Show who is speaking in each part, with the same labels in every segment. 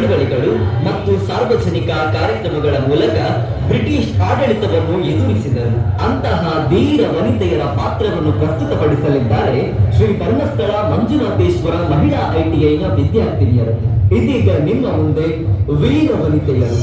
Speaker 1: ಚಳವಳಿಗಳು ಮತ್ತು ಸಾರ್ವಜನಿಕ ಕಾರ್ಯಕ್ರಮಗಳ ಮೂಲಕ ಬ್ರಿಟಿಷ್ ಆಡಳಿತವನ್ನು ಎದುರಿಸಿದರು. ಅಂತಹ ಧೀರ ವನಿತೆಯರ ಪಾತ್ರವನ್ನು ಪ್ರಸ್ತುತಪಡಿಸಲಿದ್ದಾರೆ ಶ್ರೀ ಧರ್ಮಸ್ಥಳ ಮಂಜುನಾಥೇಶ್ವರ ಮಹಿಳಾ ITIನ ವಿದ್ಯಾರ್ಥಿನಿಯರು. ಇದೀಗ ನಿಮ್ಮ ಮುಂದೆ ವೀರ ವನಿತೆಯರು.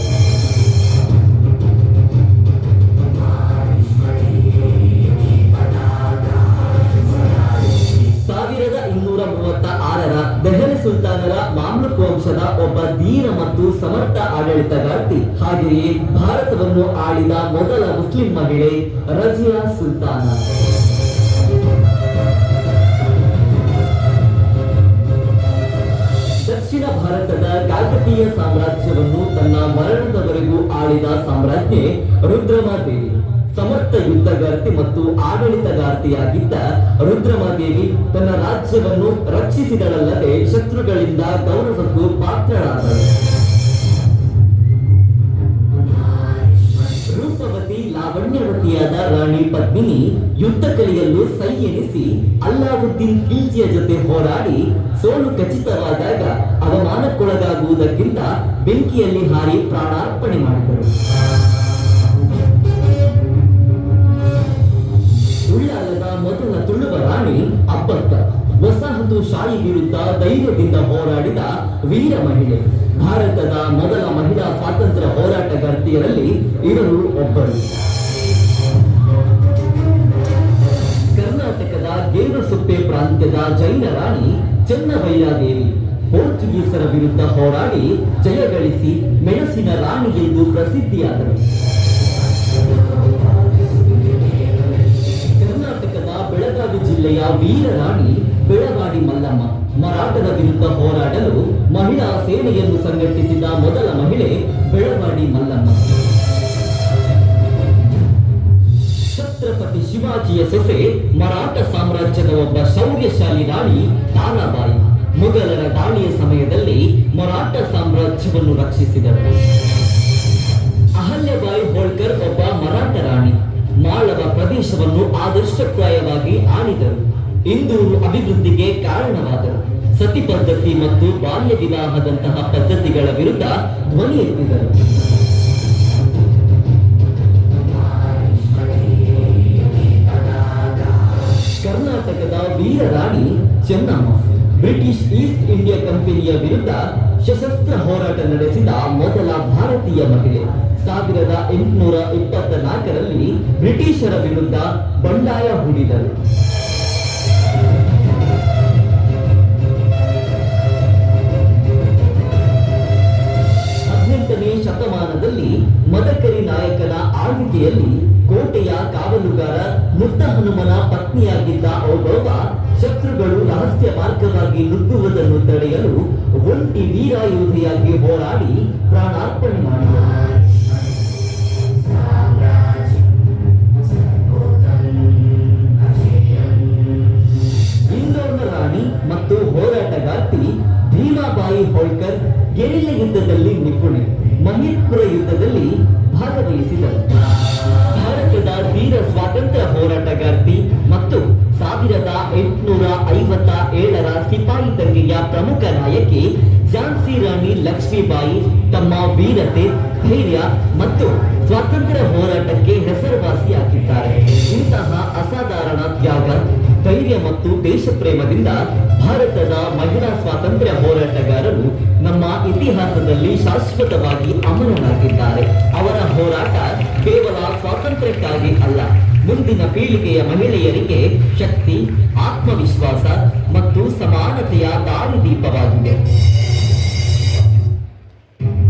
Speaker 1: 1236ರ ದೆಹಲಿ ಸುಲ್ತಾನರ ಮಾಮ್ಲುಕ್ ವಂಶದ ಒಬ್ಬ ಧೀರ ಮತ್ತು ಸಮರ್ಥ ಆಡಳಿತಗಾರ್ತಿ, ಹಾಗೆಯೇ ಭಾರತವನ್ನು ಆಳಿದ ಮೊದಲ ಮುಸ್ಲಿಂ ಮಹಿಳೆ ರಜಿಯಾ ಸುಲ್ತಾನ. ದಕ್ಷಿಣ ಭಾರತದ ಕಾಕತೀಯ ಸಾಮ್ರಾಜ್ಯವನ್ನು ತನ್ನ ಮರಣದವರೆಗೂ ಆಳಿದ ಸಾಮ್ರಾಜ್ಞೆ ರುದ್ರಮಾದೇವಿ. ಸಮರ್ಥ ಯುದ್ಧಗಾರ್ತಿ ಮತ್ತು ಆಡಳಿತಗಾರ್ತಿಯಾಗಿದ್ದ ರುದ್ರಮಾದೇವಿ ತನ್ನ ರಾಜ್ಯವನ್ನು ರಕ್ಷಿಸಿದಳಲ್ಲದೆ ಶತ್ರುಗಳಿಂದ ಗೌರವಕ್ಕೂ ಪಾತ್ರರಾದಳು. ರೂಪವತಿ ಲಾವಣ್ಯವತಿಯಾದ ರಾಣಿ ಪದ್ಮಿನಿ ಯುದ್ಧ ಕಲಿಯಲು ಸೈ ಎನಿಸಿ ಅಲ್ಲಾವುದ್ದೀನ್ ಖಿಲ್ಜಿಯ ಜೊತೆ ಹೋರಾಡಿ ಸೋಲು ಖಚಿತವಾದಾಗ ಅವಮಾನಕ್ಕೊಳಗಾಗುವುದಕ್ಕಿಂತ ಬೆಂಕಿಯಲ್ಲಿ ಹಾರಿ ಪ್ರಾಣಾರ್ಪಣೆ ಮಾಡಿದರು. ಉಳ್ಳಾಲದ ಮೊದಲ ತುಳುವ ರಾಣಿ ಅಬ್ಬಕ್ಕ ವಸಾಹತು ಶಾಹಿ ವಿರುದ್ಧ ಧೈರ್ಯದಿಂದ ಹೋರಾಡಿದ ವೀರ ಮಹಿಳೆ. ಭಾರತದ ಮೊದಲ ಮಹಿಳಾ ಸ್ವಾತಂತ್ರ್ಯ ಹೋರಾಟಗಾರ್ತಿಯರಲ್ಲಿ ಇವರು ಒಬ್ಬರು. ಕರ್ನಾಟಕದ ಗೇರುಸೊಪ್ಪೆ ಪ್ರಾಂತ್ಯದ ಜೈನ ರಾಣಿ ಚೆನ್ನವೈರಾದೇವಿ ಪೋರ್ಚುಗೀಸರ ವಿರುದ್ಧ ಹೋರಾಡಿ ಜಯಗಳಿಸಿ ಮೆಣಸಿನ ರಾಣಿ ಎಂದು ಪ್ರಸಿದ್ಧಿಯಾದರು. ಬೆಳಗಾವಿ ಜಿಲ್ಲೆಯ ವೀರ ರಾಣಿ ಬೆಳವಾಡಿ ಮಲ್ಲಮ್ಮ ಮರಾಠರ ವಿರುದ್ಧ ಹೋರಾಡಲು ಮಹಿಳಾ ಸೇನೆಯನ್ನು ಸಂಘಟಿಸಿದ ಮೊದಲ ಮಹಿಳೆ ಬೆಳವಾಡಿ ಮಲ್ಲಮ್ಮ. ಛತ್ರಪತಿ ಶಿವಾಜಿಯ ಸೊಸೆ ಮರಾಠ ಸಾಮ್ರಾಜ್ಯದ ಒಬ್ಬ ಶೌರ್ಯಶಾಲಿ ರಾಣಿ ತಾರಾಬಾಯಿ ಮೊಘಲರ ದಾಳಿಯ ಸಮಯದಲ್ಲಿ ಮರಾಠ ಸಾಮ್ರಾಜ್ಯವನ್ನು ರಕ್ಷಿಸಿದರು. ಅಹಲ್ಯಬಾಯಿ ಹೋಳ್ಕರ್ ಒಬ್ಬ ಮರಾಠ ರಾಣಿ ಮಾಳವ ಪ್ರದೇಶವನ್ನು ಆದರ್ಶಪ್ರಾಯವಾಗಿ ಆಳಿದರು. ಇಂದೂರು ಅಭಿವೃದ್ಧಿಗೆ ಕಾರಣವಾದರು. ಸತಿ ಪದ್ಧತಿ ಮತ್ತು ಬಾಲ್ಯ ವಿವಾಹದಂತಹ ಪದ್ಧತಿಗಳ ವಿರುದ್ಧ ಧ್ವನಿ ಎತ್ತಿದರು. ಕರ್ನಾಟಕದ ವೀರ Rani Chennamma British East India ಕಂಪನಿಯ ವಿರುದ್ಧ ಸಶಸ್ತ್ರ ಹೋರಾಟ ನಡೆಸಿದ ಮೊದಲ ಭಾರತೀಯ ಮಹಿಳೆ. 1824ರಲ್ಲಿ ಬ್ರಿಟಿಷರ ವಿರುದ್ಧ ಬಂಡಾಯ ಹೂಡಿದರು. 18ನೇ ಶತಮಾನದಲ್ಲಿ ಮದಕರಿ ನಾಯಕನ ಆಳ್ವಿಕೆಯಲ್ಲಿ ಕೋಟೆಯ ಕಾವಲುಗಾರ ಮುತ್ತ ಹನುಮನ ಪತ್ನಿಯಾಗಿದ್ದ ಓಬವ್ವ ಶತ್ರುಗಳು ರಹಸ್ಯ ಮಾರ್ಗವಾಗಿ ನುಗ್ಗುವುದನ್ನು ತಡೆಯಲು ಒಂಟಿ ವೀರಾಯೋಧೆಯಾಗಿ ಹೋರಾಡಿ ಪ್ರಾಣಾರ್ಪಣೆ ಮಾಡಿದರು. ಇಂದೋರ್ನ ರಾಣಿ ಮತ್ತು ಹೋರಾಟಗಾರ್ತಿ ಭೀಮಾಬಾಯಿ ಹೋಳ್ಕರ್ ಗೆರಿಲ್ಲ ಯುದ್ಧದಲ್ಲಿ ನಿಪುಣೆ. ಮಹಿತ್ಪುರ ಯುದ್ಧದಲ್ಲಿ ಭಾಗವಹಿಸಿದರು. ಭಾರತದ ಧೀರ ಸ್ವಾತಂತ್ರ್ಯ ಹೋರಾಟಗಾರ್ತಿ ಮತ್ತು 1857ರ ಸಿಪಾಯಿ ದಂಗೆಯ ಪ್ರಮುಖ ನಾಯಕಿ ಝಾನ್ಸಿ ರಾಣಿ ಲಕ್ಷ್ಮೀಬಾಯಿ ತಮ್ಮ ವೀರತೆ, ಧೈರ್ಯ ಮತ್ತು ಸ್ವಾತಂತ್ರ್ಯ ಹೋರಾಟಕ್ಕೆ ಹೆಸರುವಾಸಿಯಾಗಿದ್ದಾರೆ. ಇಂತಹ ಅಸಾಧಾರಣ ತ್ಯಾಗ, ಧೈರ್ಯ ಮತ್ತು ದೇಶ ಪ್ರೇಮದಿಂದ ಭಾರತದ ಮಹಿಳಾ ಸ್ವಾತಂತ್ರ್ಯ ಹೋರಾಟಗಾರರು ನಮ್ಮ ಇತಿಹಾಸದಲ್ಲಿ ಶಾಶ್ವತವಾಗಿ ಅಮರನಾಗಿದ್ದಾರೆ. ಅವರ ಹೋರಾಟ ಕೇವಲ ಸ್ವಾತಂತ್ರ್ಯಕ್ಕಾಗಿ ಅಲ್ಲ, ಮುಂದಿನ ಪೀಳಿಗೆಯ ಮಹಿಳೆಯರಿಗೆ ಶಕ್ತಿ, ಆತ್ಮವಿಶ್ವಾಸ ಮತ್ತು ಸಮಾನತೆಯ ದಾರಿದೀಪವಾಗಿದೆ.